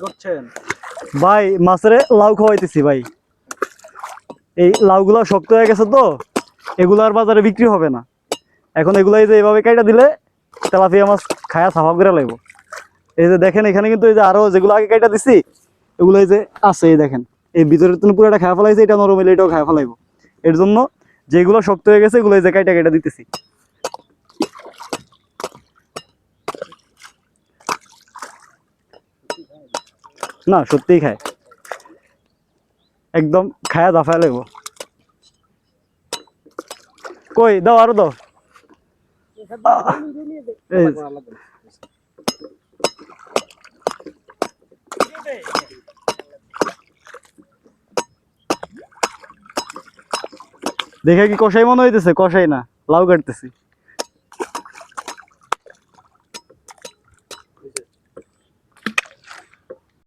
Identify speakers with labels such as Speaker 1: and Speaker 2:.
Speaker 1: করছেন
Speaker 2: ভাই মাছের লাউ খাওয়াইতেছি ভাই। এই লাউগুলা শক্ত হয়ে গেছে তো, এগুলো আর বাজারে বিক্রি হবে না। এখন এগুলো এই যে এইভাবে কাইটা দিলে তেলাপিয়া মাছ খায়া সাফা করে লাগবো। এই যে দেখেন এখানে কিন্তু এই যে আরো যেগুলো আগে কাইটা দিছি এগুলো এই যে আছে, এই দেখেন এই ভিতরে তুমি পুরোটা খায়া ফেলাইছে, এটা নরম হইলে এটাও খায়া ফেলাইবো। এর জন্য যেগুলো শক্ত হয়ে গেছে এগুলো এই যে কাইটা কাইটা দিতেছি। না সত্যিই খায়, একদম খায়া দাফায় লাগবো। কই দাও আরো দাও। এই দেখে কি কষাই মনে হইতেছে? কষাই না, লাউ কাটতেছি।